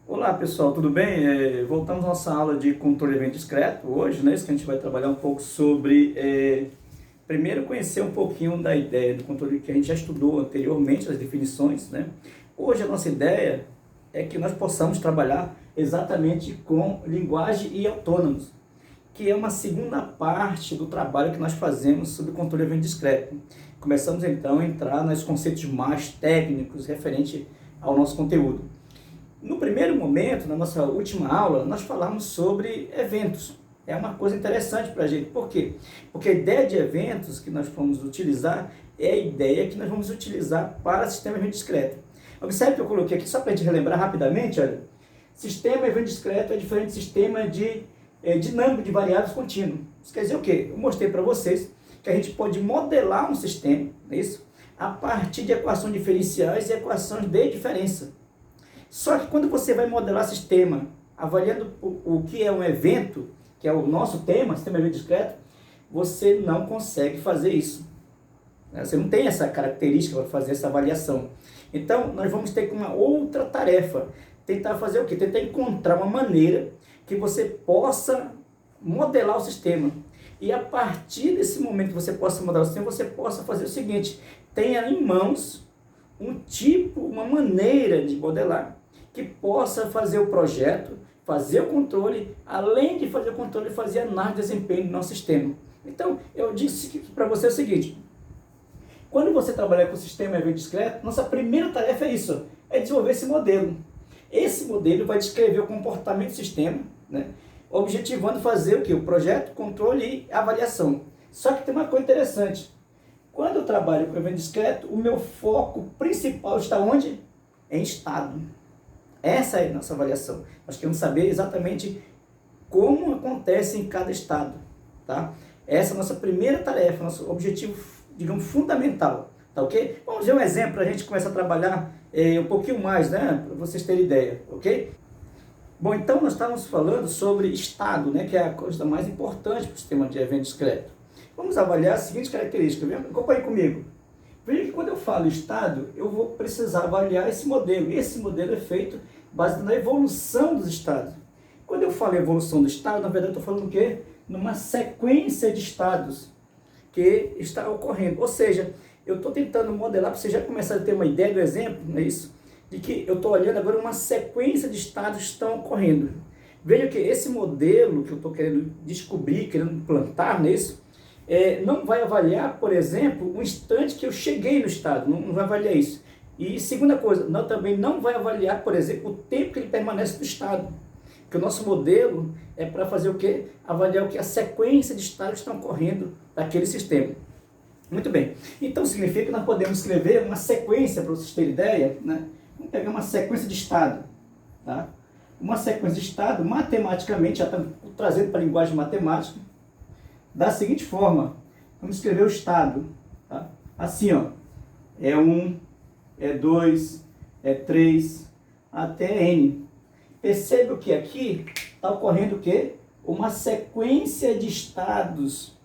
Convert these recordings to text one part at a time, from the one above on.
Olá pessoal, tudo bem? Voltamos à nossa aula de controle de evento discreto hoje, né? Isso que a gente vai trabalhar um pouco sobre, primeiro conhecer um pouquinho da ideia do controle que a gente já estudou anteriormente, as definições, né? Hoje a nossa ideia é que nós possamos trabalhar exatamente com linguagem e autônomos, que é uma segunda parte do trabalho que nós fazemos sobre controle de evento discreto. Começamos então a entrar nos conceitos mais técnicos referente ao nosso conteúdo. No primeiro momento, na nossa última aula, nós falamos sobre eventos. É uma coisa interessante para a gente. Por quê? Porque a ideia de eventos que nós vamos utilizar é a ideia que nós vamos utilizar para sistema evento discreto. Observe que eu coloquei aqui, só para a gente relembrar rapidamente, olha. Sistema evento discreto é diferente de sistema dinâmico de variáveis contínuo. Isso quer dizer o quê? Eu mostrei para vocês que a gente pode modelar um sistema, não é isso? A partir de equações diferenciais e equações de diferença. Só que quando você vai modelar sistema, avaliando o que é um evento, que é o nosso tema, sistema evento discreto, você não consegue fazer isso. Você não tem essa característica para fazer essa avaliação. Então, nós vamos ter uma outra tarefa. Tentar fazer o quê? Tentar encontrar uma maneira que você possa modelar o sistema. E a partir desse momento que você possa modelar o sistema, você possa fazer o seguinte: tenha em mãos um tipo, uma maneira de modelar que possa fazer o projeto, fazer o controle, além de fazer o controle, fazer a análise de desempenho do nosso sistema. Então, eu disse para você o seguinte: quando você trabalhar com o sistema evento discreto, nossa primeira tarefa é isso, é desenvolver esse modelo. Esse modelo vai descrever o comportamento do sistema, né, objetivando fazer o que? O projeto, controle e avaliação. Só que tem uma coisa interessante: quando eu trabalho com evento discreto, o meu foco principal está onde? Em estado. Essa é a nossa avaliação. Nós queremos saber exatamente como acontece em cada estado, tá? Essa é a nossa primeira tarefa, nosso objetivo, digamos, fundamental, tá ok? Vamos ver um exemplo para a gente começar a trabalhar um pouquinho mais, né? Para vocês terem ideia, ok? Bom, então nós estávamos falando sobre estado, né? Que é a coisa mais importante para o sistema de evento discreto. Vamos avaliar as seguintes características, acompanhe comigo. Veja que quando eu falo estado, eu vou precisar avaliar esse modelo. Esse modelo é feito baseado na evolução dos estados. Quando eu falo evolução do estado, na verdade eu estou falando o quê? Numa sequência de estados que está ocorrendo. Ou seja, eu estou tentando modelar, para você já começar a ter uma ideia do exemplo, não é isso? De que eu estou olhando agora uma sequência de estados que estão ocorrendo. Veja que esse modelo que eu estou querendo descobrir, querendo implantar nisso, não vai avaliar, por exemplo, um instante que eu cheguei no estado, não vai avaliar isso. E segunda coisa, também não vai avaliar, por exemplo, o tempo que ele permanece no estado. Porque o nosso modelo é para fazer o quê? Avaliar o que? A sequência de estados que estão ocorrendo daquele sistema. Muito bem. Então significa que nós podemos escrever uma sequência, para vocês terem ideia, né? Vamos pegar uma sequência de estado, tá? Uma sequência de estado, matematicamente, já estamos trazendo para a linguagem matemática, da seguinte forma: vamos escrever o estado, tá? Assim, ó, é 1, é 2, é 3, até N. Perceba que aqui está ocorrendo o quê? Uma sequência de estados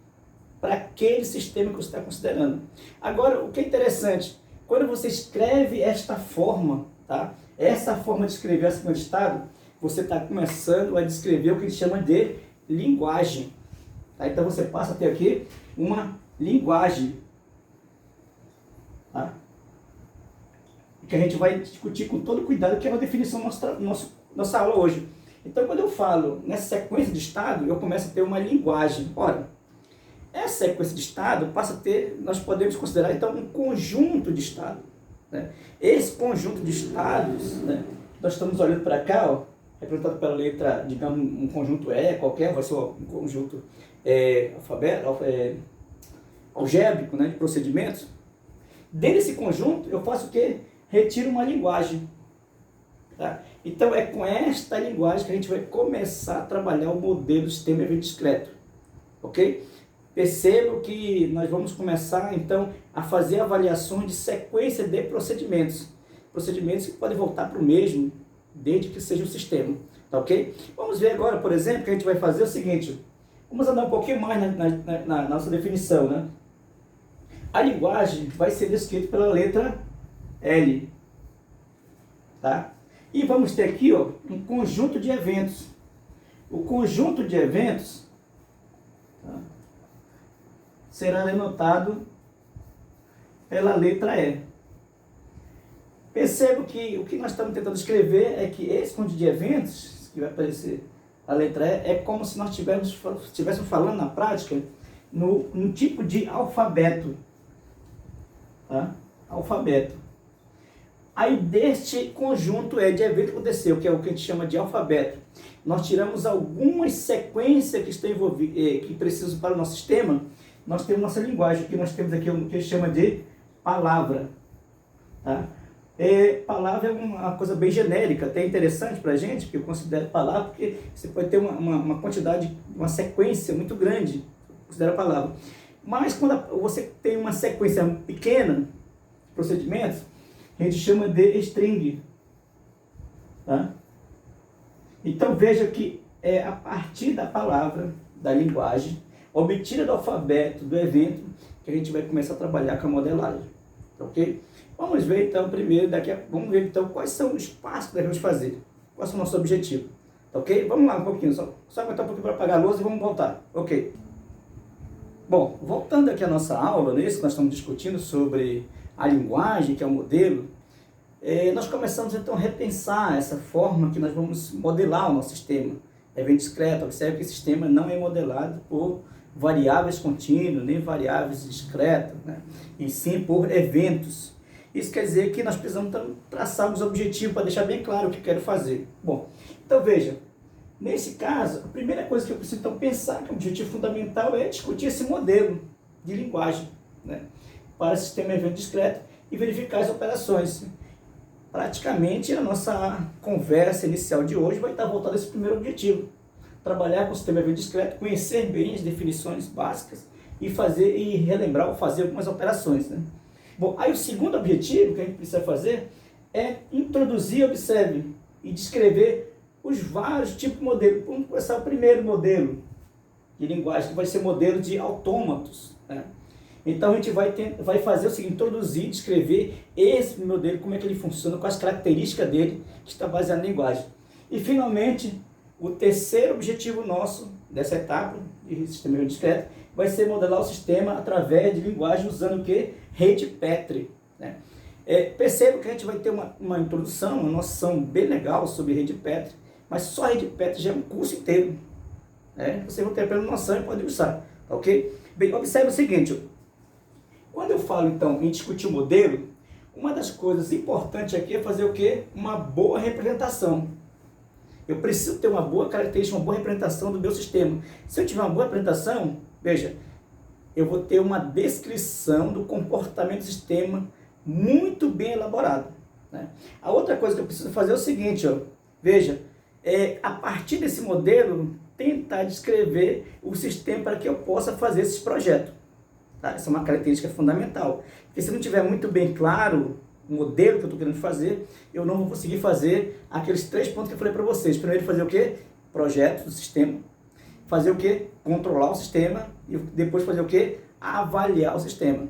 para aquele sistema que você está considerando. Agora, o que é interessante, quando você escreve esta forma, tá? Essa forma de escrever a sequência de estado, você está começando a descrever o que a gente chama de linguagem. Tá? Então você passa a ter aqui uma linguagem, tá? Que a gente vai discutir com todo cuidado, que é uma definição da nossa aula hoje. Então, quando eu falo nessa sequência de estado, eu começo a ter uma linguagem. Ora, essa sequência de estado passa a ter, nós podemos considerar então um conjunto de estado, né? Esse conjunto de estados, né, nós estamos olhando para cá, ó, representado pela letra, digamos, um conjunto qualquer, vai ser um conjunto algébrico, né, de procedimentos. Desse conjunto, eu faço o quê? Retiro uma linguagem. Tá? Então, é com esta linguagem que a gente vai começar a trabalhar o modelo do sistema evento discreto. Ok? Percebo que nós vamos começar, então, a fazer avaliações de sequência de procedimentos. Procedimentos que podem voltar para o mesmo, desde que seja o sistema. Tá ok? Vamos ver agora, por exemplo, que a gente vai fazer o seguinte. Vamos andar um pouquinho mais na nossa definição, né? A linguagem vai ser descrita pela letra L, tá? E vamos ter aqui, ó, um conjunto de eventos. O conjunto de eventos, tá, será denotado pela letra E. Percebo que o que nós estamos tentando escrever é que esse conjunto de eventos, que vai aparecer a letra E, é como se nós estivéssemos falando na prática no tipo de alfabeto. Tá? Alfabeto. Aí deste conjunto de eventos que aconteceu, que é o que a gente chama de alfabeto, nós tiramos algumas sequências que estão envolvidas, que precisam para o nosso sistema. Nós temos nossa linguagem, que nós temos aqui o que a gente chama de palavra. Tá? Palavra é uma coisa bem genérica, até interessante para a gente, porque eu considero palavra, porque você pode ter uma quantidade, uma sequência muito grande, considera palavra. Mas quando você tem uma sequência pequena de procedimentos, a gente chama de string. Tá? Então veja que é a partir da palavra, da linguagem, obtida do alfabeto, do evento, que a gente vai começar a trabalhar com a modelagem. Ok? Vamos ver então primeiro, vamos ver então quais são os passos que devemos fazer. Qual é o nosso objetivo. Ok? Vamos lá um pouquinho, só aguentar um pouquinho para apagar a luz e vamos voltar. Ok? Bom, voltando aqui à nossa aula, nesse que nós estamos discutindo sobre a linguagem, que é o modelo, nós começamos então a repensar essa forma que nós vamos modelar o nosso sistema. Evento discreto, observe que esse sistema não é modelado por variáveis contínuas, nem variáveis discretas, né? E sim por eventos. Isso quer dizer que nós precisamos traçar os objetivos para deixar bem claro o que quero fazer. Bom, então veja, nesse caso, a primeira coisa que eu preciso então pensar, que é o objetivo fundamental, é discutir esse modelo de linguagem, né, para o sistema evento discreto e verificar as operações. Praticamente a nossa conversa inicial de hoje vai estar voltada a esse primeiro objetivo. Trabalhar com o sistema evento discreto, conhecer bem as definições básicas e relembrar ou fazer algumas operações, né? Bom, aí o segundo objetivo que a gente precisa fazer é introduzir, observe, e descrever os vários tipos de modelo. Vamos começar o primeiro modelo de linguagem, que vai ser modelo de autômatos, né? Então a gente vai fazer o seguinte, introduzir, descrever esse modelo, como é que ele funciona, quais as características dele, que está baseado na linguagem. E finalmente, o terceiro objetivo nosso dessa etapa de sistema discreto vai ser modelar o sistema através de linguagem usando o que? Rede Petri, né? Perceba que a gente vai ter uma introdução, uma noção bem legal sobre rede Petri, mas só a rede Petri já é um curso inteiro, né? Você vai ter apenas noção e pode usar, tá ok? Bem, observe o seguinte, quando eu falo então em discutir o modelo, uma das coisas importantes aqui é fazer o quê? Uma boa representação. Eu preciso ter uma boa característica, uma boa representação do meu sistema. Se eu tiver uma boa representação, veja, eu vou ter uma descrição do comportamento do sistema muito bem elaborado, né? A outra coisa que eu preciso fazer é o seguinte, ó, veja, a partir desse modelo, tentar descrever o sistema para que eu possa fazer esses projetos. Tá? Essa é uma característica fundamental. Porque se não tiver muito bem claro o modelo que eu estou querendo fazer, eu não vou conseguir fazer aqueles 3 pontos que eu falei para vocês. Primeiro, fazer o quê? Projeto do sistema. Fazer o quê? Controlar o sistema. E depois fazer o quê? Avaliar o sistema.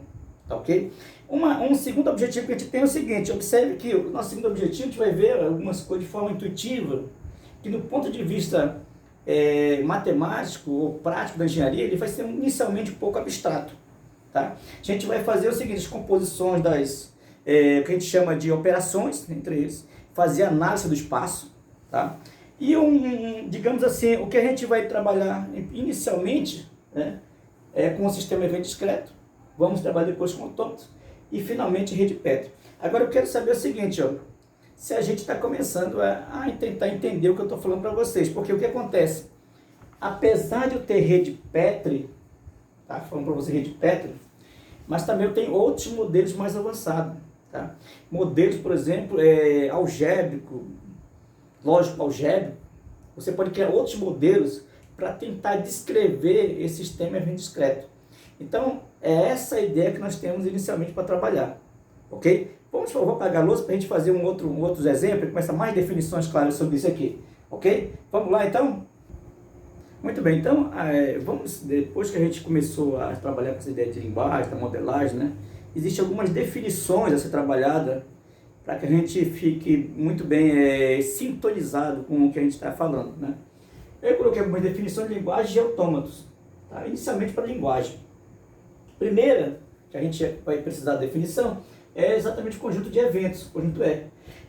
Tá ok? Um segundo objetivo que a gente tem é o seguinte. Observe que o nosso segundo objetivo, a gente vai ver algumas coisas de forma intuitiva, que do ponto de vista matemático ou prático da engenharia, ele vai ser inicialmente um pouco abstrato. Tá? A gente vai fazer o seguinte, as composições que a gente chama de operações, entre eles, fazer análise do espaço, tá? E digamos assim, o que a gente vai trabalhar inicialmente, né, com o sistema evento discreto, vamos trabalhar depois com autômatos e finalmente rede Petri. Agora eu quero saber o seguinte, ó, se a gente está começando a tentar entender o que eu estou falando para vocês, porque o que acontece? Apesar de eu ter rede Petri, tá? Falando para você rede Petri, mas também eu tenho outros modelos mais avançados, tá? Modelos, por exemplo, algébrico, lógico algébrico. Você pode criar outros modelos para tentar descrever esse sistema evento discreto. Então, é essa a ideia que nós temos inicialmente para trabalhar, ok? Vamos, por favor, apagar a luz para a gente fazer um outro exemplo e começar mais definições claras sobre isso aqui, ok? Vamos lá, então? Muito bem, então, depois que a gente começou a trabalhar com essa ideia de linguagem, da modelagem, né? Existem algumas definições a ser trabalhada para que a gente fique muito bem sintonizado com o que a gente está falando, né? Eu coloquei algumas definições de linguagem de autômatos, tá? Inicialmente para linguagem. Primeira, que a gente vai precisar da definição, é exatamente o conjunto de eventos, o conjunto E.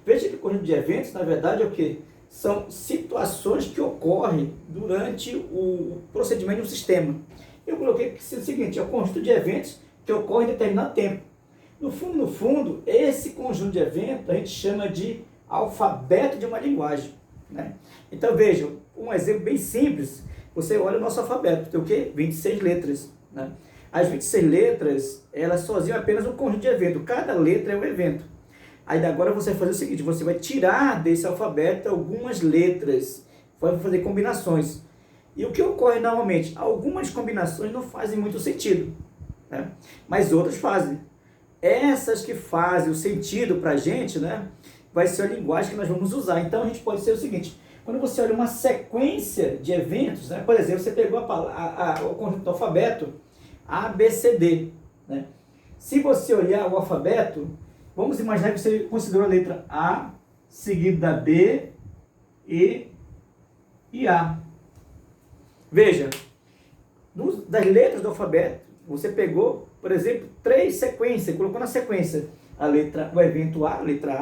Veja que o conjunto de eventos, na verdade, é o quê? São situações que ocorrem durante o procedimento de um sistema. Eu coloquei que é o seguinte, é o conjunto de eventos que ocorre em determinado tempo. No fundo, esse conjunto de eventos a gente chama de alfabeto de uma linguagem, né? Então veja, um exemplo bem simples, você olha o nosso alfabeto, tem o quê? 26 letras, né? As 26 letras, elas sozinhas é apenas um conjunto de eventos, cada letra é um evento. Aí agora você vai fazer o seguinte, você vai tirar desse alfabeto algumas letras, vai fazer combinações. E o que ocorre normalmente? Algumas combinações não fazem muito sentido, né? Mas outras fazem. Essas que fazem o sentido para a gente, né, vai ser a linguagem que nós vamos usar. Então a gente pode ser o seguinte, quando você olha uma sequência de eventos, né, por exemplo, você pegou o conjunto do alfabeto A, B, C, D, né? Se você olhar o alfabeto, vamos imaginar que você considerou a letra A, seguida da B, E e A. Veja, das letras do alfabeto, você pegou, por exemplo, 3 sequências, colocou na sequência o evento A, a letra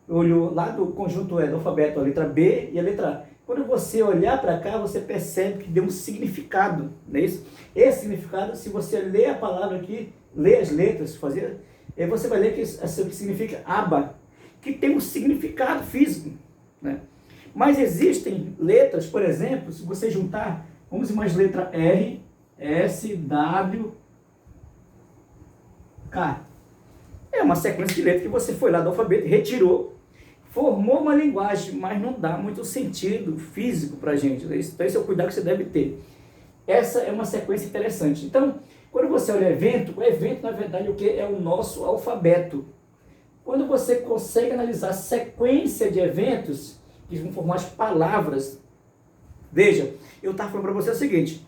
A, olhou lá do conjunto E do alfabeto a letra B e a letra A. Quando você olhar para cá, você percebe que deu um significado, não é isso? Esse significado, se você ler a palavra aqui, ler as letras, você vai ler que isso significa aba, que tem um significado físico, né? Mas existem letras, por exemplo, se você juntar, vamos imaginar letra R, S, W, K. É uma sequência de letras que você foi lá do alfabeto, retirou, formou uma linguagem, mas não dá muito sentido físico para a gente. Então esse é o cuidado que você deve ter. Essa é uma sequência interessante. Então, quando você olha o evento na verdade o que é o nosso alfabeto. Quando você consegue analisar a sequência de eventos, que vão formar as palavras, veja, eu estava falando para você o seguinte,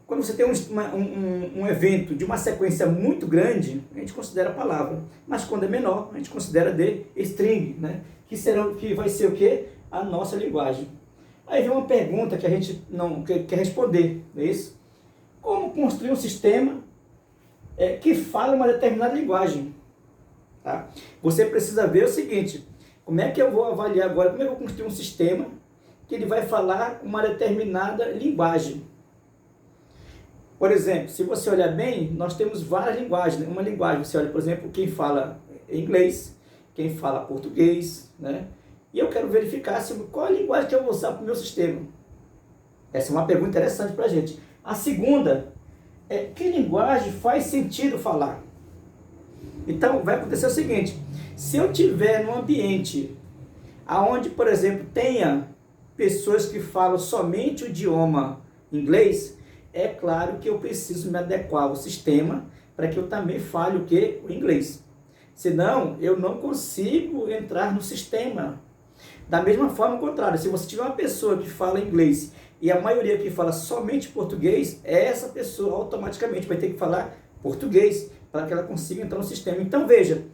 quando você tem um evento de uma sequência muito grande, a gente considera a palavra. Mas quando é menor, a gente considera de string, né? Que vai ser o quê? A nossa linguagem. Aí vem uma pergunta que a gente não quer responder, não é isso? Como construir um sistema que fala uma determinada linguagem? Tá? Você precisa ver o seguinte, como é que eu vou avaliar agora, como é que eu vou construir um sistema que ele vai falar uma determinada linguagem? Por exemplo, se você olhar bem, nós temos várias linguagens. Uma linguagem, você olha, por exemplo, quem fala inglês, quem fala português, né? E eu quero verificar qual a linguagem que eu vou usar para o meu sistema. Essa é uma pergunta interessante para a gente. A segunda é, que linguagem faz sentido falar? Então, vai acontecer o seguinte, se eu tiver num ambiente onde, por exemplo, tenha pessoas que falam somente o idioma inglês, é claro que eu preciso me adequar ao sistema para que eu também fale o quê? O inglês. Senão, eu não consigo entrar no sistema. Da mesma forma, ao contrário, se você tiver uma pessoa que fala inglês e a maioria que fala somente português, essa pessoa automaticamente vai ter que falar português para que ela consiga entrar no sistema. Então, veja,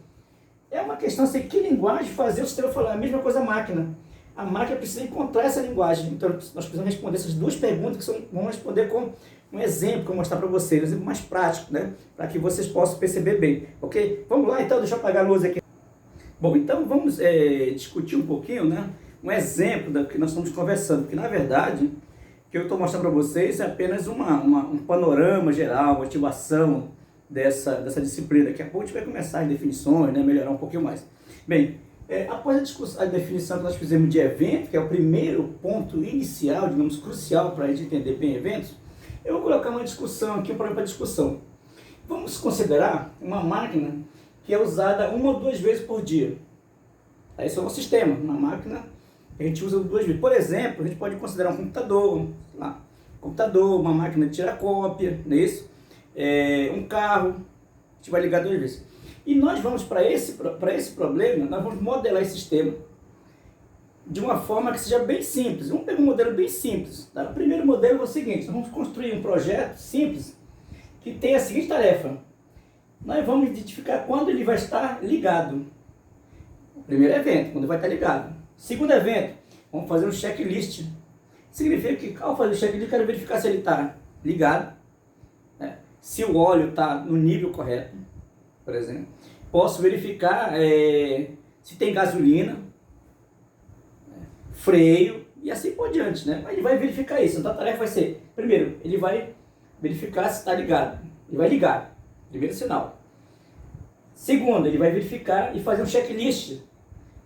é uma questão assim, que linguagem fazer o sistema falar? A mesma coisa a máquina. A máquina precisa encontrar essa linguagem. Então, nós precisamos responder essas duas perguntas, vamos responder com um exemplo que eu vou mostrar para vocês, um exemplo mais prático, né? Para que vocês possam perceber bem, ok? Vamos lá, então, deixa eu apagar a luz aqui. Bom, então vamos discutir um pouquinho, né? Um exemplo do que nós estamos conversando, porque na verdade, o que eu estou mostrando para vocês é apenas um panorama geral, uma motivação dessa disciplina. Daqui a pouco a gente vai começar em definições, né? Melhorar um pouquinho mais. Bem, após a definição que nós fizemos de evento, que é o primeiro ponto inicial, digamos, crucial para a gente entender bem eventos, eu vou colocar uma discussão aqui, um problema para discussão. Vamos considerar uma máquina que é usada 1 ou 2 vezes por dia. Esse é o nosso sistema, uma máquina que a gente usa 2 vezes. Por exemplo, a gente pode considerar um computador, uma máquina de tirar cópia, não é isso? Um carro, a gente vai ligar 2 vezes. E nós vamos para esse problema, nós vamos modelar esse sistema de uma forma que seja bem simples. Vamos pegar um modelo bem simples. Tá? O primeiro modelo é o seguinte, nós vamos construir um projeto simples que tem a seguinte tarefa. Nós vamos identificar quando ele vai estar ligado. Primeiro evento, quando vai estar ligado. Segundo evento, vamos fazer um checklist. Significa que ao fazer o checklist, eu quero verificar se ele está ligado, né? Se o óleo está no nível correto, por exemplo. Posso verificar se tem gasolina, freio e assim por diante, né? Ele vai verificar isso. Então a tarefa vai ser, primeiro, ele vai verificar se está ligado. Ele vai ligar, primeiro sinal. Segundo, ele vai verificar e fazer um checklist.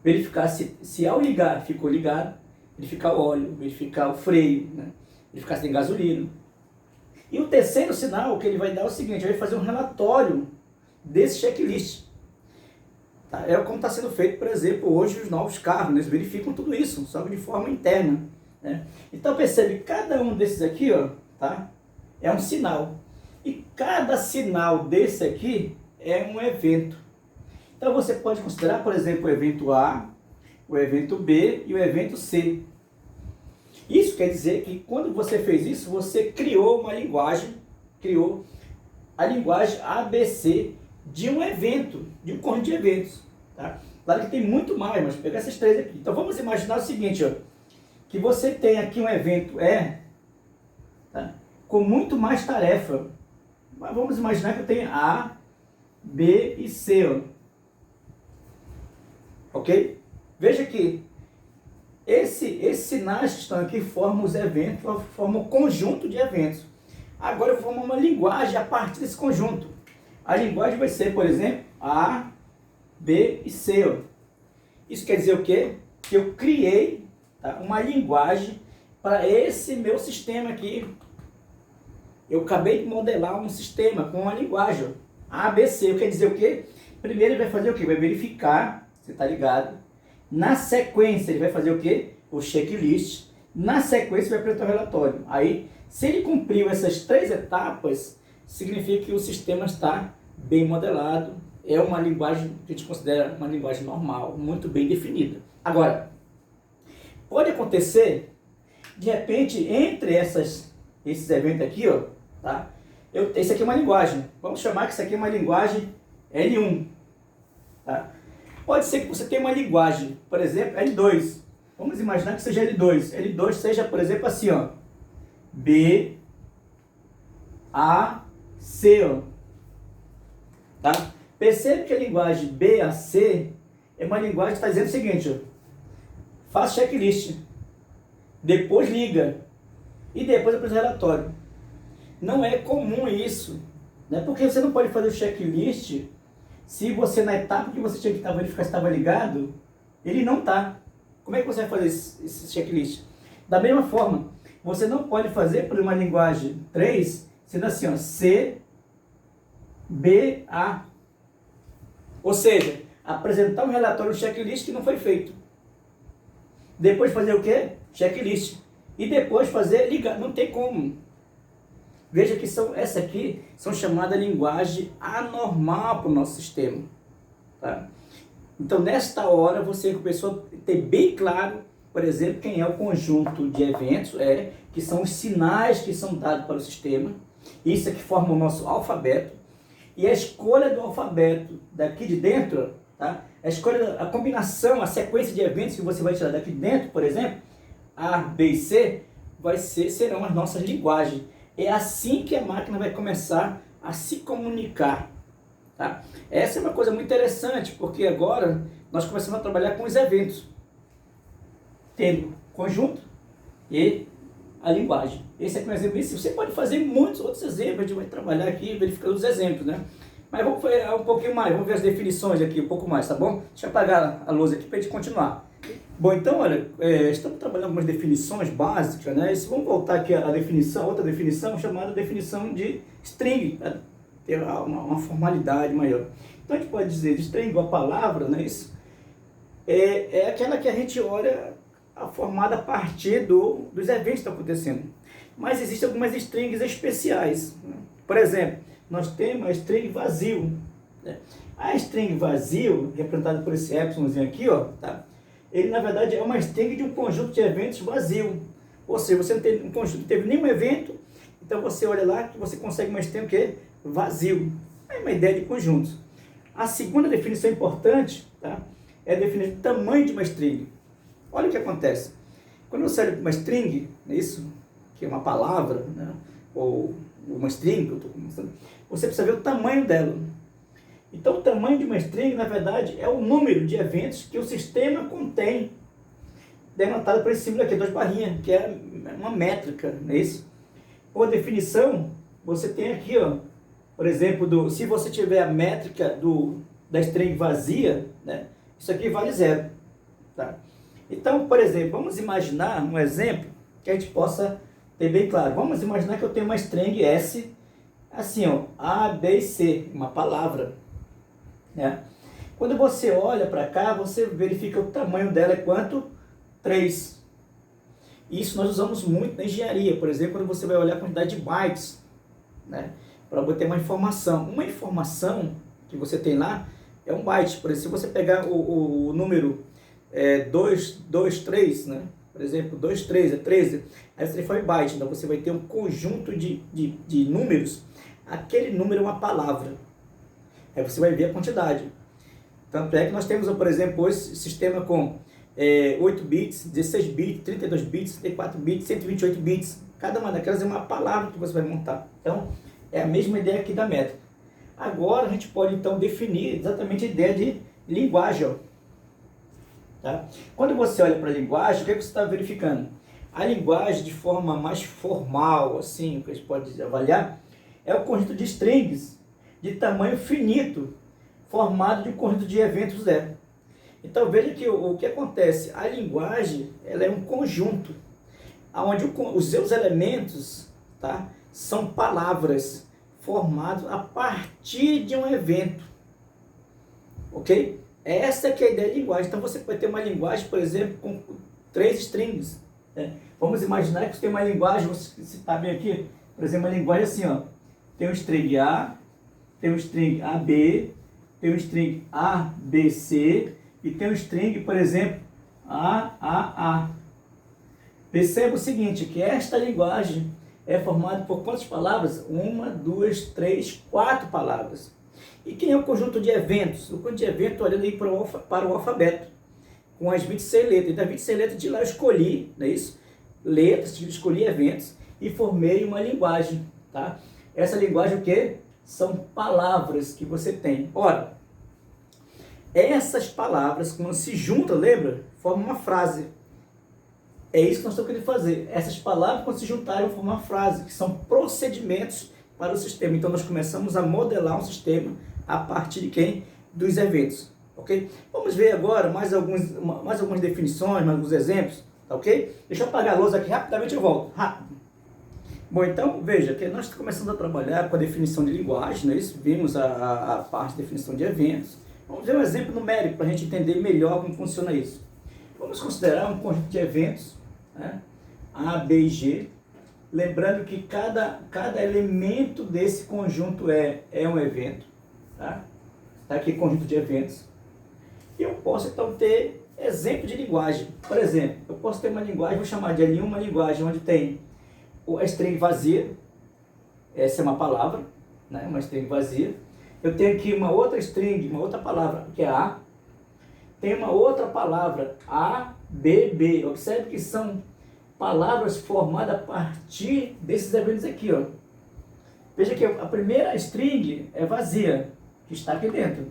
Verificar se ao ligar ficou ligado, verificar o óleo, verificar o freio, né? Verificar se tem gasolina. E o terceiro sinal que ele vai dar é o seguinte, ele vai fazer um relatório desse checklist. Tá? É como está sendo feito, por exemplo, hoje os novos carros, né? Eles verificam tudo isso, só que de forma interna, né? Então percebe, cada um desses aqui, ó, tá? É um sinal. E cada sinal desse aqui é um evento. Então você pode considerar, por exemplo, o evento A, o evento B e o evento C. Isso quer dizer que quando você fez isso, você criou uma linguagem, criou a linguagem ABC de um evento, de um conjunto de eventos. Tá? Claro que tem muito mais, mas pegar essas três aqui. Então vamos imaginar o seguinte, ó, que você tem aqui um evento E, tá? Com muito mais tarefa. Mas vamos imaginar que eu tenho A, B e C. Ó. Ok? Veja que esses sinais que estão aqui formam os eventos, formam um conjunto de eventos. Agora eu vou formar uma linguagem a partir desse conjunto. A linguagem vai ser, por exemplo, A, B e C. Ó. Isso quer dizer o quê? Que eu criei, tá, uma linguagem para esse meu sistema aqui. Eu acabei de modelar um sistema com uma linguagem, ó, A, B, C. Quer dizer o quê? Primeiro ele vai fazer o quê? Vai verificar, você está ligado. Na sequência ele vai fazer o quê? O checklist. Na sequência vai apresentar o relatório. Aí, se ele cumpriu essas três etapas, significa que o sistema está bem modelado. É uma linguagem que a gente considera uma linguagem normal, muito bem definida. Agora, pode acontecer, de repente, entre esses eventos aqui, ó, tá? Esse aqui é uma linguagem. Vamos chamar que isso aqui é uma linguagem L1. Tá? Pode ser que você tenha uma linguagem, por exemplo, L2. Vamos imaginar que seja L2. L2 seja, por exemplo, assim, ó, B, A, C, ó. Tá? Percebe que a linguagem B a C é uma linguagem que está dizendo o seguinte, ó, faz checklist, depois liga e depois apresenta o relatório. Não é comum isso, né? Porque você não pode fazer o checklist se você, na etapa que você tinha que verificar se estava ligado, ele não está. Como é que você vai fazer esse checklist? Da mesma forma, você não pode fazer por uma linguagem 3, sendo assim, ó, C, B, A. Ou seja, apresentar um relatório, um checklist que não foi feito. Depois fazer o quê? Checklist. E depois fazer ligar. Não tem como. Veja que essa aqui são chamadas linguagem anormal para o nosso sistema. Tá? Então, nesta hora, você começou a ter bem claro, por exemplo, quem é o conjunto de eventos, que são os sinais que são dados para o sistema. Isso é que forma o nosso alfabeto. E a escolha do alfabeto daqui de dentro, tá? A combinação, a sequência de eventos que você vai tirar daqui de dentro, por exemplo, A, B e C, serão as nossas linguagens. É assim que a máquina vai começar a se comunicar. Tá? Essa é uma coisa muito interessante, porque agora nós começamos a trabalhar com os eventos, tendo conjunto e a linguagem. Esse é um exemplo. Você pode fazer muitos outros exemplos, a gente vai trabalhar aqui verificando os exemplos, né? Mas vamos ver um pouquinho mais, vamos ver as definições aqui um pouco mais, tá bom? Deixa eu apagar a luz aqui para a gente continuar. Bom, então, olha, estamos trabalhando algumas definições básicas, né? Vamos voltar aqui à definição, outra definição, chamada definição de string, para ter uma formalidade maior. Então, a gente pode dizer string, a palavra, né? Isso é aquela que a gente olha formada a partir dos eventos que estão acontecendo. Mas existem algumas strings especiais, né? Por exemplo, nós temos a string vazio, né? A string vazio, representada por esse epsilonzinho aqui, ó, tá? Ele, na verdade, é uma string de um conjunto de eventos vazio. Ou seja, você não tem um conjunto, não teve nenhum evento, então você olha lá que você consegue uma string o quê? Vazio. É uma ideia de conjuntos. A segunda definição importante, tá? é definir o tamanho de uma string. Olha o que acontece. Quando você olha uma string, é isso, que é uma palavra, né? Ou uma string, que eu estou começando, você precisa ver o tamanho dela. Então, o tamanho de uma string, na verdade, é o número de eventos que o sistema contém, denotado por esse símbolo aqui, 2 barrinhas, que é uma métrica, não é isso? Por definição, você tem aqui, ó, por exemplo, se você tiver a métrica da string vazia, né, isso aqui vale 0. Tá? Então, por exemplo, vamos imaginar um exemplo que a gente possa ter bem claro. Vamos imaginar que eu tenho uma string S, assim, ó, A, B e C, uma palavra. Né? Quando você olha para cá, você verifica o tamanho dela é quanto? 3. Isso nós usamos muito na engenharia, por exemplo, quando você vai olhar a quantidade de bytes, né, para obter uma informação. Uma informação que você tem lá é um byte. Por exemplo, se você pegar o número 223, né, por exemplo, 23 é 13, aí você foi byte, então você vai ter um conjunto de números, aquele número é uma palavra. Aí você vai ver a quantidade. Tanto é que nós temos, por exemplo, hoje sistema com 8 bits, 16 bits, 32 bits, 34 bits, 128 bits. Cada uma daquelas é uma palavra que você vai montar. Então, é a mesma ideia aqui da métrica. Agora, a gente pode, então, definir exatamente a ideia de linguagem. Ó. Tá? Quando você olha para a linguagem, o que, é que você está verificando? A linguagem, de forma mais formal, assim, que a gente pode avaliar, é o conjunto de strings de tamanho finito, formado de um conjunto de eventos zero. Então veja que o que acontece, a linguagem ela é um conjunto, onde os seus elementos, tá, são palavras formadas a partir de um evento. Ok? Essa que é a ideia de linguagem. Então você pode ter uma linguagem, por exemplo, com 3 strings. Né? Vamos imaginar que você tem uma linguagem, você está bem aqui, por exemplo, uma linguagem assim, ó, tem um string A, tem um string AB, tem um string ABC e tem um string, por exemplo, AAA. Perceba o seguinte, que esta linguagem é formada por quantas palavras? 1, 2, 3, 4 palavras. E quem é o conjunto de eventos? O conjunto de eventos, olhando aí para o alfabeto, com as 26 letras. Então, as 26 letras de lá eu escolhi, não é isso? Letras, escolhi eventos e formei uma linguagem, tá? Essa linguagem o quê? São palavras que você tem. Ora, essas palavras, quando se juntam, lembra? Formam uma frase. É isso que nós estamos querendo fazer. Essas palavras, quando se juntarem, formam uma frase, que são procedimentos para o sistema. Então, nós começamos a modelar um sistema a partir de quem? Dos eventos. Ok? Vamos ver agora mais algumas definições, mais alguns exemplos. Tá ok? Deixa eu apagar a luz aqui rapidamente, eu volto. Rápido. Bom, então, veja que nós começamos a trabalhar com a definição de linguagem, né? Isso, vimos a parte de definição de eventos. Vamos ver um exemplo numérico para a gente entender melhor como funciona isso. Vamos considerar um conjunto de eventos, né? A, B e G. Lembrando que cada elemento desse conjunto é um evento. Tá? Tá aqui conjunto de eventos. E eu posso então ter exemplo de linguagem. Por exemplo, eu posso ter uma linguagem, vou chamar de L1, uma linguagem onde tem a string vazia, essa é uma palavra, né? Uma string vazia. Eu tenho aqui uma outra string, uma outra palavra, que é A. Tem uma outra palavra, A, B, B. Observe que são palavras formadas a partir desses eventos aqui, ó. Veja que a primeira string é vazia, que está aqui dentro.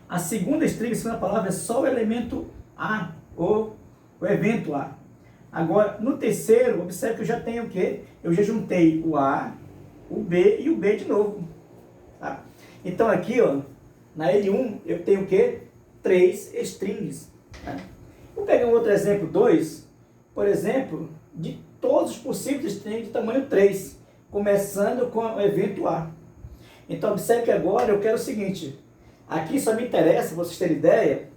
A segunda string, a segunda palavra, é só o elemento A, ou o evento A. Agora, no terceiro, observe que eu já tenho o quê? Eu já juntei o A, o B e o B de novo. Tá? Então aqui, ó, na L1, eu tenho o quê? 3 strings. Tá? Vou pegar um outro exemplo, 2, por exemplo, de todos os possíveis strings de tamanho 3, começando com o evento A. Então, observe que agora eu quero o seguinte, aqui só me interessa, para vocês terem ideia,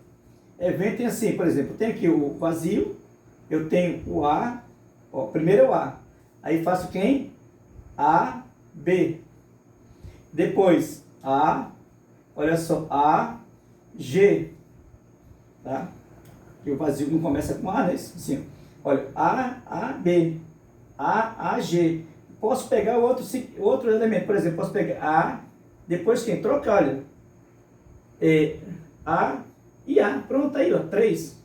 evento tem assim, por exemplo, eu tenho aqui o vazio, eu tenho o A, ó, primeiro é o A, aí faço quem? A, B. Depois, A, olha só, A, G. Tá? E o vazio não começa com A, né? Assim, olha, A, B, A, G. Posso pegar outro elemento, por exemplo, posso pegar A, depois quem? Troca, olha, A, e A. Pronto, aí, ó, 3.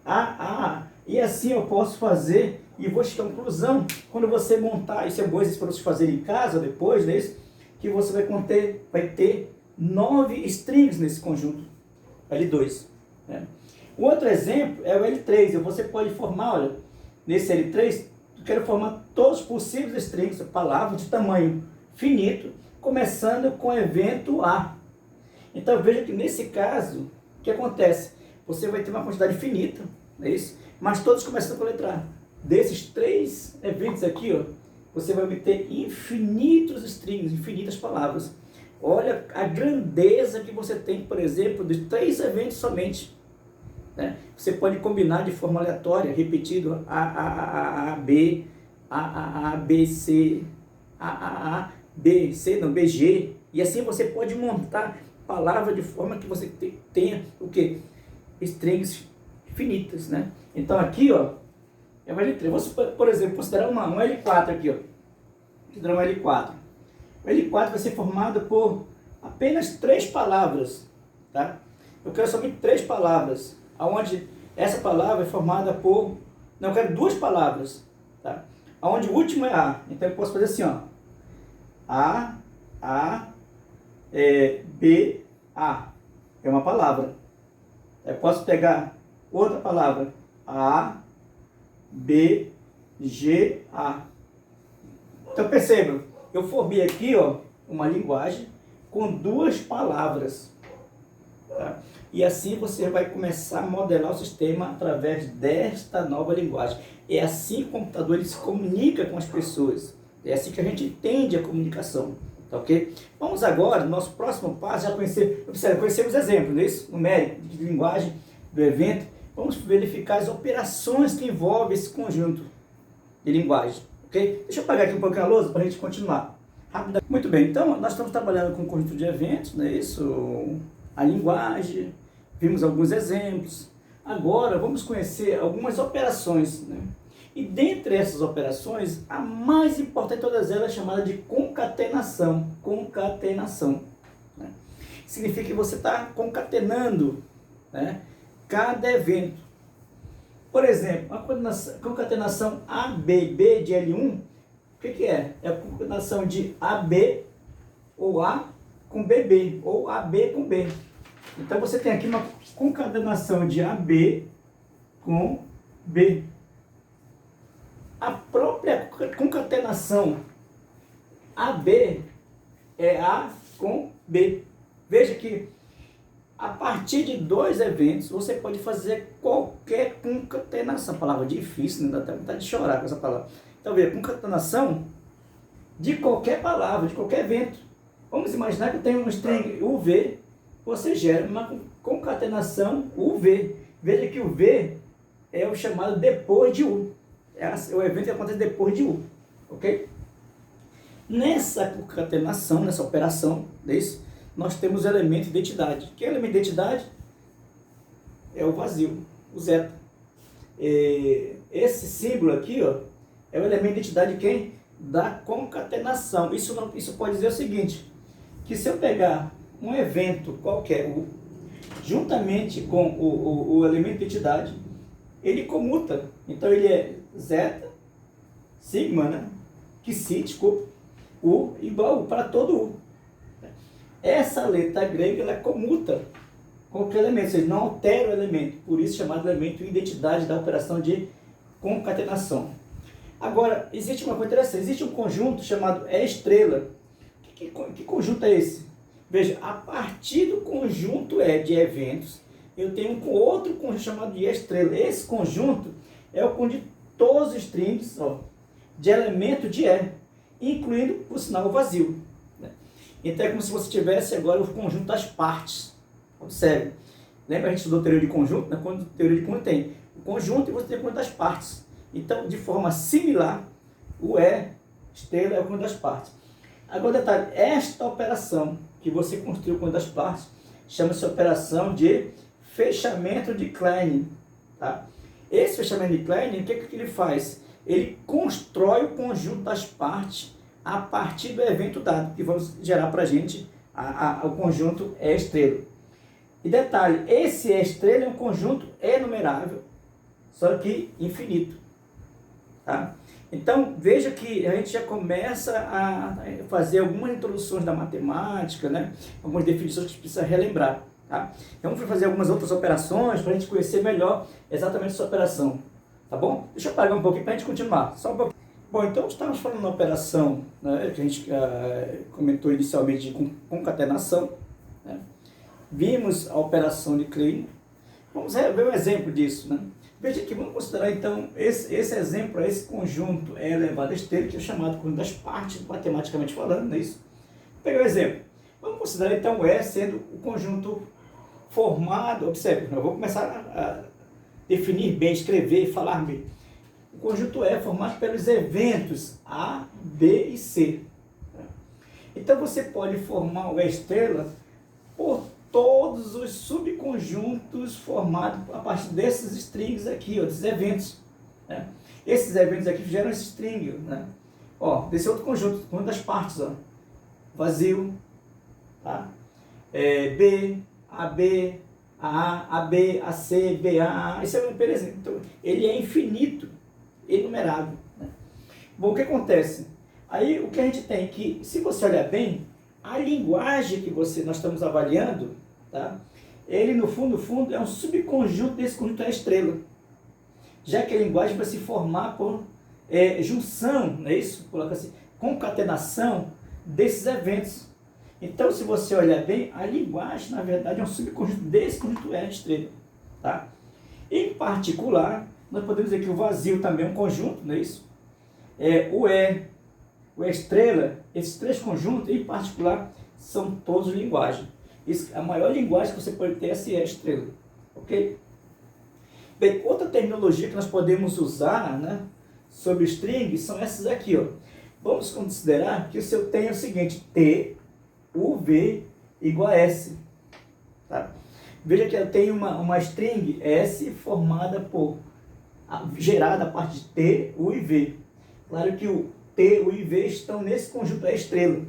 A. E assim eu posso fazer e vou chegar à conclusão, quando você montar, isso é bom para você fazer em casa depois, né, que você vai ter 9 strings nesse conjunto L2. Né? O outro exemplo é o L3, você pode formar, olha, nesse L3, eu quero formar todos os possíveis strings, palavras de tamanho finito, começando com o evento A. Então veja que nesse caso, o que acontece? Você vai ter uma quantidade finita, é isso? Mas todos começando com a letra A. Desses 3 eventos aqui, ó, você vai obter infinitos strings, infinitas palavras. Olha a grandeza que você tem, por exemplo, de 3 eventos somente. Né? Você pode combinar de forma aleatória, repetido, A, B, A, B, C, A, B, C, não, BG. E assim você pode montar palavras de forma que você tenha o quê? Strings finitas, né? Então aqui, ó, é um L3. Vamos, por exemplo, considerar um L4 aqui, ó. Considerar um L4. O L4 vai ser formado por apenas 3 palavras, tá? Eu quero somente 3 palavras, aonde essa palavra é formada por... Não, eu quero 2 palavras, tá? Aonde o último é A. Então eu posso fazer assim, ó. B, A. É uma palavra. Eu posso pegar outra palavra. A, B, G, A. Então percebam, eu formei aqui, ó, uma linguagem com 2 palavras. Tá? E assim você vai começar a modelar o sistema através desta nova linguagem. É assim que o computador ele se comunica com as pessoas. É assim que a gente entende a comunicação. Tá, ok? Vamos agora, no nosso próximo passo, já conhecemos exemplos, não é isso? Numérico, de linguagem, do evento. Vamos verificar as operações que envolvem esse conjunto de linguagem. Ok? Deixa eu apagar aqui um pouquinho a lousa para a gente continuar. Rapidamente. Muito bem, então nós estamos trabalhando com um conjunto de eventos, não é isso? A linguagem, vimos alguns exemplos. Agora vamos conhecer algumas operações, né? E dentre essas operações, a mais importante de todas elas é chamada de concatenação. Concatenação. Né? Significa que você está concatenando, né, cada evento. Por exemplo, a concatenação AB de L1, o que é? É a concatenação de AB ou A com BB, ou AB com B. Então você tem aqui uma concatenação de AB com B. A própria concatenação AB é A com B. Veja que a partir de 2 eventos você pode fazer qualquer concatenação. Palavra difícil, né? Dá até vontade de chorar com essa palavra. Então veja, concatenação de qualquer palavra, de qualquer evento. Vamos imaginar que eu tenho um string UV, você gera uma concatenação UV. Veja que o V é o chamado depois de U. É o evento que acontece depois de U, ok? Nessa concatenação, nessa operação, nós temos o elemento de identidade. Que é o elemento de identidade? É o vazio, o zeta. Esse símbolo aqui, ó, é o elemento de identidade de quem? Da concatenação. Isso pode dizer o seguinte, que se eu pegar um evento qualquer, U, juntamente com o elemento de identidade, ele comuta. Então ele é zeta, sigma, né? Que cítico, U igual U para todo U. Essa letra grega ela comuta qualquer elemento, ou seja, não altera o elemento, por isso chamado elemento identidade da operação de concatenação. Agora, existe uma coisa interessante, existe um conjunto chamado E'. Que conjunto é esse? Veja, a partir do conjunto E de eventos, eu tenho um outro conjunto chamado de E'. Esse conjunto é o conjunto de todos os strings, ó, de elemento de E, incluindo, por sinal, o vazio. Né? Então é como se você tivesse agora o conjunto das partes. Observe. Lembra a gente estudou teoria de conjunto? Na teoria de conjunto tem o conjunto e você tem o conjunto das partes. Então, de forma similar, o E' é o conjunto das partes. Agora, detalhe, esta operação que você construiu com das partes chama-se operação de fechamento de Klein. Tá? Esse fechamento de Klein, o que ele faz? Ele constrói o conjunto das partes a partir do evento dado, que vamos gerar para a gente o conjunto E'. E detalhe, esse E estrela é um conjunto enumerável, só que infinito. Tá? Então, veja que a gente já começa a fazer algumas introduções da matemática, né? Algumas definições que a gente precisa relembrar. Tá? Então, vamos fazer algumas outras operações para a gente conhecer melhor exatamente essa operação. Tá bom? Deixa eu apagar um pouquinho para a gente continuar. Só um pouquinho. Bom, então estávamos falando na operação, né, que a gente comentou inicialmente de concatenação. Né? Vimos a operação de Klein. Vamos ver um exemplo disso. Né? Veja aqui, vamos considerar então esse exemplo, esse conjunto E elevado a estrela, que é chamado conjunto das partes, matematicamente falando, não é isso? Vou pegar um exemplo. Vamos considerar então o E sendo o conjunto formado, observe, eu vou começar a definir bem, escrever, falar bem. O conjunto E é formado pelos eventos A, B e C. Então você pode formar o E estrela por todos os subconjuntos formados a partir desses strings aqui, ó, desses eventos. Né? Esses eventos aqui geram esse string. Né? Ó, desse outro conjunto, conjunto das partes. Ó. Vazio, tá? B, AB, AA, AB, AC, BA. Esse é um exemplo. Então, ele é infinito, enumerável. Né? Bom, o que acontece? Aí o que a gente tem que, se você olhar bem, a linguagem que nós estamos avaliando, tá? Ele no fundo é um subconjunto desse conjunto E estrela. Já que a linguagem vai se formar por junção, não é isso? Coloca assim, concatenação desses eventos. Então, se você olhar bem, a linguagem, na verdade, é um subconjunto desse conjunto E estrela. Tá? Em particular, nós podemos dizer que o vazio também é um conjunto, não é isso? O E estrela, esses três conjuntos, em particular, são todos linguagem. A maior linguagem que você pode ter é essa E estrela. Ok? Bem, outra terminologia que nós podemos usar, né, sobre string são essas aqui. Ó. Vamos considerar que se eu tenho o seguinte, T, U, V igual a S. Tá? Veja que eu tenho uma string S formada gerada a partir de T, U e V. Claro que o T, U e V estão nesse conjunto E estrela.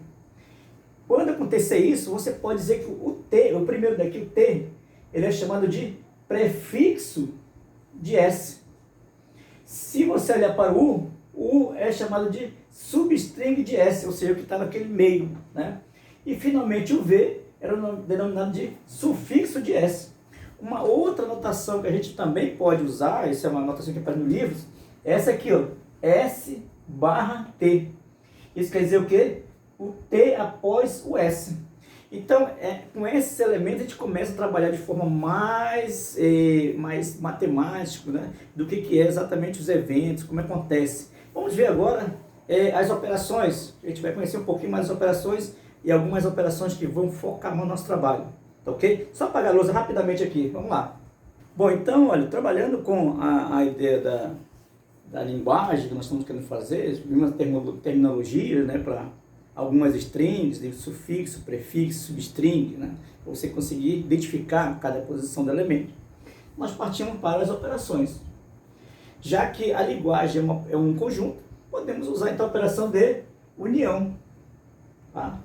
Quando acontecer isso, você pode dizer que o T, o primeiro daqui, o T, ele é chamado de prefixo de S. Se você olhar para o U é chamado de substring de S, ou seja, o que está naquele meio. Né? E finalmente o V era denominado de sufixo de S. Uma outra notação que a gente também pode usar, essa é uma notação que aparece no livro, é essa aqui, ó, S barra T. Isso quer dizer o quê? O T após o S. Então, com esses elementos a gente começa a trabalhar de forma mais matemática, né, do que é exatamente os eventos, como acontece. Vamos ver agora as operações. A gente vai conhecer um pouquinho mais as operações e algumas operações que vão focar no nosso trabalho. Tá ok? Só apagar a lousa rapidamente aqui. Vamos lá. Bom, então, olha, trabalhando com a ideia da linguagem que nós estamos querendo fazer, uma terminologia, né, para algumas strings, de sufixo, prefixo, substring, né, para você conseguir identificar cada posição do elemento. Nós partimos para as operações. Já que a linguagem é um conjunto, podemos usar então a operação de união. Tá?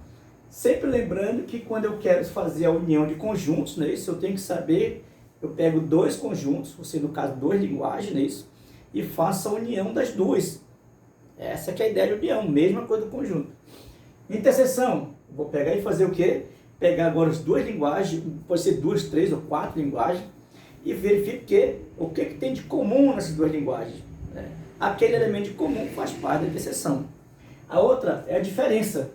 Sempre lembrando que quando eu quero fazer a união de conjuntos, né, isso eu tenho que saber, eu pego dois conjuntos, você no caso duas linguagens, né, isso, e faço a união das duas. Essa que é a ideia de união, mesma coisa do conjunto. Interseção, vou pegar e fazer o quê? Pegar agora as duas linguagens, pode ser duas, três ou quatro linguagens, e verifico o que tem de comum nessas duas linguagens. Né? Aquele elemento de comum faz parte da interseção. A outra é a diferença.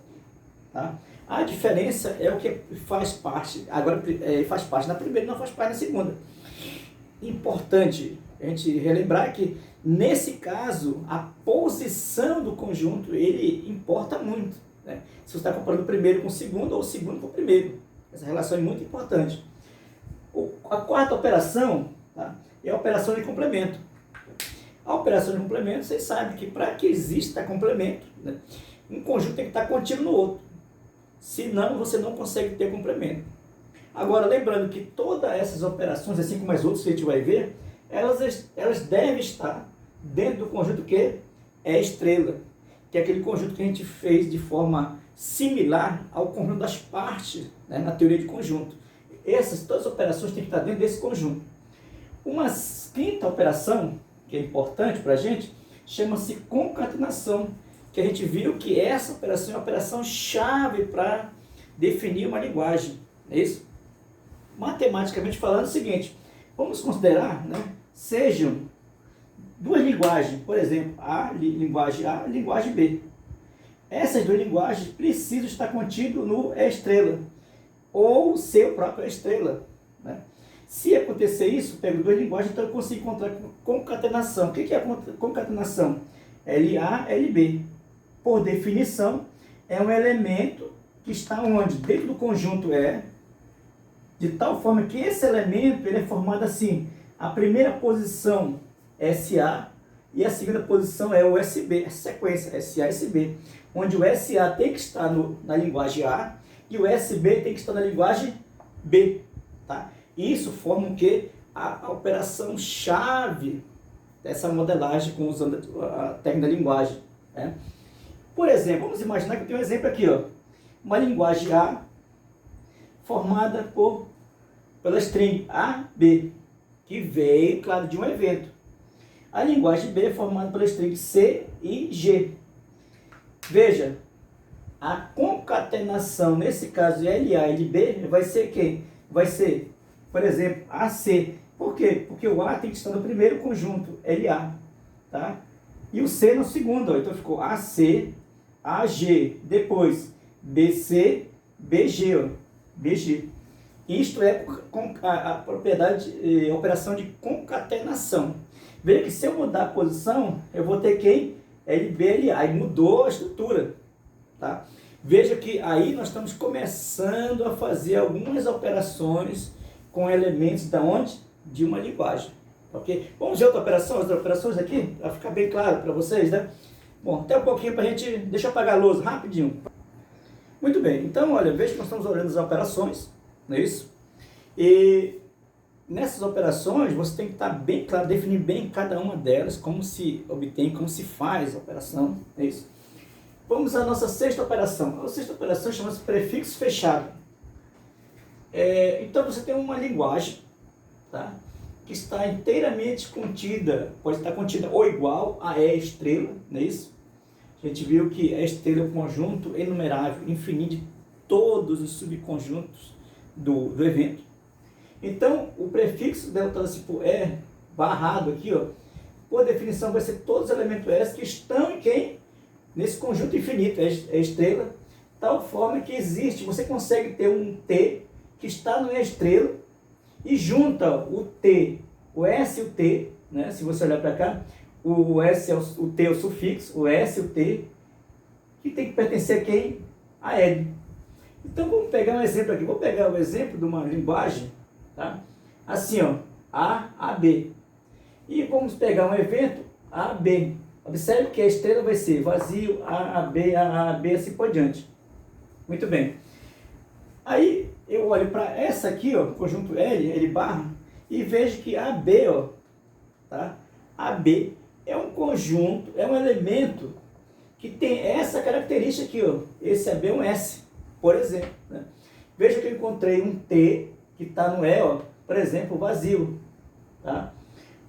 Tá? A diferença é o que faz parte, agora faz parte na primeira e não faz parte na segunda. Importante a gente relembrar que, nesse caso, a posição do conjunto, ele importa muito. Né? Se você está comparando o primeiro com o segundo ou o segundo com o primeiro. Essa relação é muito importante. A quarta operação, tá, é a operação de complemento. A operação de complemento, vocês sabem que para que exista complemento, né, um conjunto tem que estar contínuo no outro. Senão, você não consegue ter complemento. Agora, lembrando que todas essas operações, assim como as outras que a gente vai ver, elas devem estar dentro do conjunto que é estrela, que é aquele conjunto que a gente fez de forma similar ao conjunto das partes, né, na teoria de conjunto. essas todas as operações têm que estar dentro desse conjunto. Uma quinta operação, que é importante para a gente, chama-se concatenação, que a gente viu que essa operação é uma operação chave para definir uma linguagem. É isso? Matematicamente falando, é o seguinte, vamos considerar, né, sejam duas linguagens, por exemplo, linguagem A e linguagem B. Essas duas linguagens precisam estar contidas no estrela, ou ser o próprio estrela, né? Se acontecer isso, eu pego duas linguagens, então eu consigo encontrar concatenação. O que é concatenação? LA, LB. Por definição, é um elemento que está onde? Dentro do conjunto E, de tal forma que esse elemento ele é formado assim. A primeira posição é SA e a segunda posição é o SB, a sequência SA e SB, onde o SA tem que estar na linguagem A e o SB tem que estar na linguagem B, tá? Isso forma o que? A operação chave dessa modelagem usando a técnica da linguagem, né? Por exemplo, vamos imaginar que eu tenho um exemplo aqui, ó, uma linguagem A formada pela string AB, que veio, claro, de um evento. A linguagem B é formada pela string C e G. Veja, a concatenação, nesse caso LA e LB, vai ser quem? Vai ser, por exemplo, AC. Por quê? Porque o A tem que estar no primeiro conjunto, LA, tá? E o C no segundo, ó. Então ficou AC, AG, depois BC, BG, ó, BG. Isto é a propriedade, a operação de concatenação. Veja que se eu mudar a posição, eu vou ter quem? LB, LA, e mudou a estrutura, tá? Veja que aí nós estamos começando a fazer algumas operações com elementos da onde? De uma linguagem, ok? Vamos ver outra operação, as operações aqui, para ficar bem claro para vocês, né? Bom, até um pouquinho para a gente, deixa eu apagar a luz rapidinho. Muito bem, então olha, veja que nós estamos olhando as operações, não é isso? E nessas operações você tem que estar bem claro, definir bem cada uma delas, como se obtém, como se faz a operação, é isso? Vamos à nossa sexta operação. A sexta operação chama-se prefixo fechado. Então você tem uma linguagem, tá, que está inteiramente contida, pode estar contida ou igual a E estrela, não é isso? A gente viu que E estrela é um conjunto enumerável, infinito de todos os subconjuntos do evento. Então, o prefixo denotado-se por E barrado aqui, ó, por definição vai ser todos os elementos S que estão em quem? Nesse conjunto infinito, é estrela, tal forma que existe, você consegue ter um T que está no E estrela e junta o T, o S e o T, né? Se você olhar para cá, o S é o T é o sufixo, o S e o T, que tem que pertencer a quem? A L. Então vamos pegar um exemplo aqui, vou pegar o exemplo de uma linguagem, tá? Assim, ó, A, AB. E vamos pegar um evento AB. Observe que a estrela vai ser vazio, A, AB, A, AB, assim por diante. Muito bem. Aí eu olho para essa aqui, ó, conjunto L, L barra, e vejo que AB, ó, tá? AB é um conjunto, é um elemento que tem essa característica aqui, ó. Esse AB é um S, por exemplo, né? Veja que eu encontrei um T que está no E, ó, por exemplo, vazio, tá?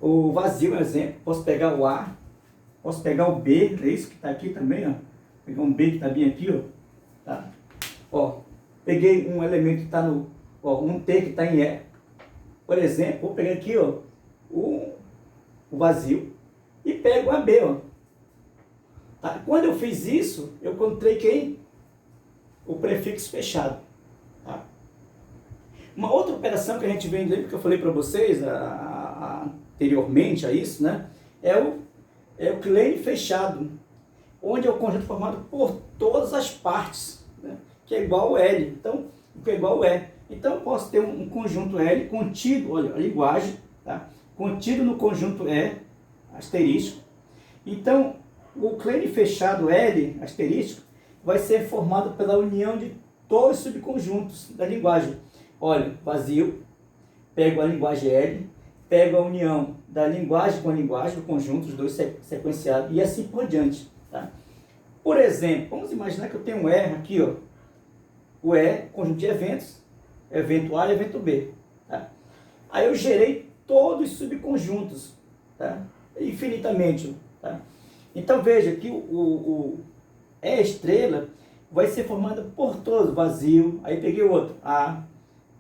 O vazio é um exemplo. Posso pegar o A, posso pegar o B, é isso que está aqui também, ó. Pegar um B que está bem aqui, ó, tá? Ó, peguei um elemento que está no, ó, um T que está em E, por exemplo, vou pegar aqui, ó, o vazio e pego o AB, ó. Tá? Quando eu fiz isso, eu encontrei quem? O prefixo fechado. Tá? Uma outra operação que a gente vem, lembra que eu falei para vocês anteriormente a isso, né? É o claim fechado, onde é o conjunto formado por todas as partes, né? Que é igual ao L. Então, o que é igual ao E. Então, eu posso ter um conjunto L contido, olha, a linguagem, tá? Contido no conjunto E, asterisco. Então, o claim fechado L, asterisco, vai ser formado pela união de todos os subconjuntos da linguagem. Olha, vazio, pego a linguagem L, pego a união da linguagem com a linguagem, do conjunto, os dois sequenciados, e assim por diante. Tá? Por exemplo, vamos imaginar que eu tenho um E aqui, ó. O E, conjunto de eventos, evento A e evento B. Tá? Aí eu gerei todos os subconjuntos, tá? Infinitamente. Tá? Então veja que o E estrela vai ser formado por todos, vazio, aí peguei o outro, A,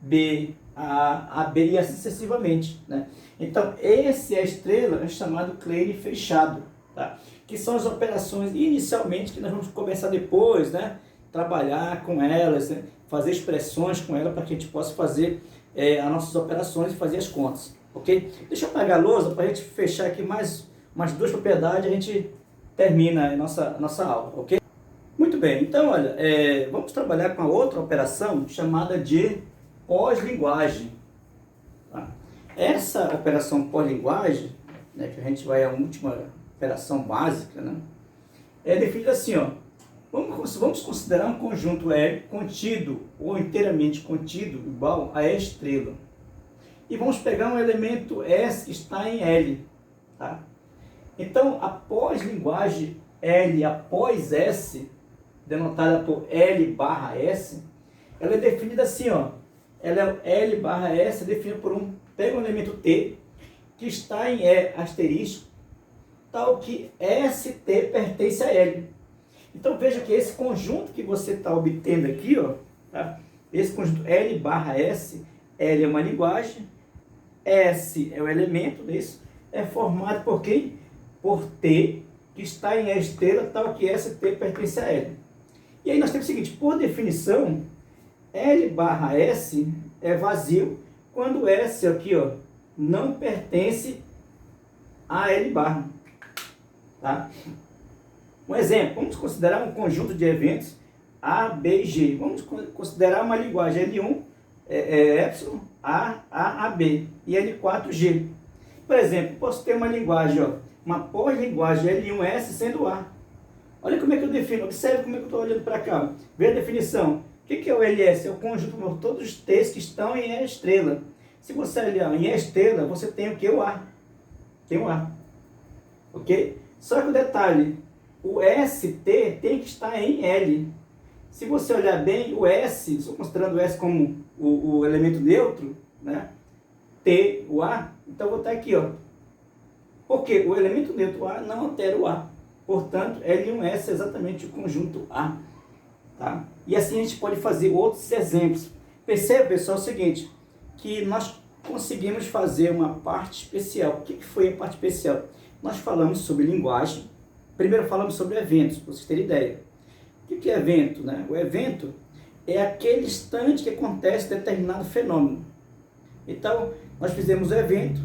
B, A, B e assim sucessivamente. Né? Então esse E estrela é chamado Kleene fechado, tá? Que são as operações inicialmente que nós vamos começar depois, né? Trabalhar com elas, né? Fazer expressões com elas para que a gente possa fazer as nossas operações e fazer as contas, ok? Deixa eu apagar a lousa para a gente fechar aqui mais duas propriedades e a gente termina a nossa aula, ok? Muito bem, então olha, vamos trabalhar com a outra operação chamada de pós-linguagem. Tá? Essa operação pós-linguagem, né, que a gente vai à última operação básica, né, é definida assim, ó. Vamos considerar um conjunto L contido ou inteiramente contido igual a E estrela. E vamos pegar um elemento S que está em L. Tá? Então, após linguagem L após S, denotada por L barra S, ela é definida assim, ó. Ela é L barra S, é definida por pega um elemento T que está em E asterisco, tal que ST pertence a L. Então veja que esse conjunto que você está obtendo aqui, ó, tá? Esse conjunto L barra S, L é uma linguagem, S é o elemento desse, é formado por quem? Por T, que está em E estrela, tal que ST pertence a L. E aí nós temos o seguinte, por definição, L barra S é vazio quando S aqui, ó, não pertence a L barra. Tá? Um exemplo, vamos considerar um conjunto de eventos A, B e G. Vamos considerar uma linguagem L1, epsilon, A, B e L4, G. Por exemplo, posso ter uma linguagem, ó, uma pós-linguagem L1S sendo A. Olha como é que eu defino, observe como é que eu estou olhando para cá. Vê a definição. O que é o LS? É o conjunto de todos os T's que estão em E estrela. Se você olhar em E estrela, você tem o que? O A. Tem o A. Ok? Só que o detalhe, o ST tem que estar em L. Se você olhar bem, o S, estou considerando o S como o elemento neutro, né? T, o A, então eu vou estar aqui, ó. Porque o elemento neutro A não altera o A. Portanto, L1S é exatamente o conjunto A. Tá? E assim a gente pode fazer outros exemplos. Perceba, pessoal, o seguinte, que nós conseguimos fazer uma parte especial. O que foi a parte especial? Nós falamos sobre linguagem. Primeiro falamos sobre eventos, para vocês terem ideia. O que é evento? Né? O evento é aquele instante que acontece determinado fenômeno. Então, nós fizemos o evento.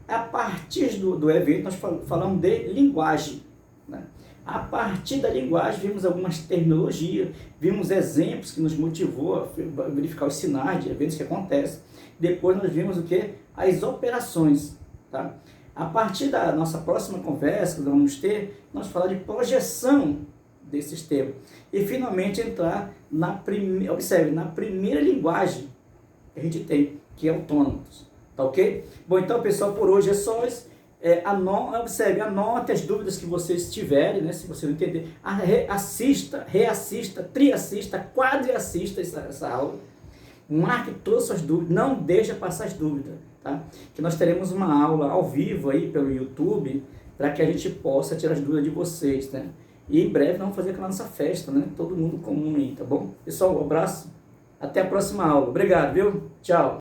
A partir do evento, nós falamos de linguagem. Né? A partir da linguagem, vimos algumas terminologias, vimos exemplos que nos motivou a verificar os sinais de eventos que acontecem. Depois nós vimos o que? As operações. Tá? A partir da nossa próxima conversa que vamos ter, nós falar de projeção desse sistema. E finalmente entrar na primeira linguagem que a gente tem, que é autônomos. Tá ok? Bom, então pessoal, por hoje é só isso. Observe, anote as dúvidas que vocês tiverem, né? Se você não entender, assista, reassista, triassista, quadriassista essa aula. Marque todas as suas dúvidas, não deixe passar as dúvidas, tá? Que nós teremos uma aula ao vivo aí pelo YouTube, para que a gente possa tirar as dúvidas de vocês, né? E em breve nós vamos fazer aquela nossa festa, né? Todo mundo comum aí, tá bom? Pessoal, um abraço, até a próxima aula. Obrigado, viu? Tchau!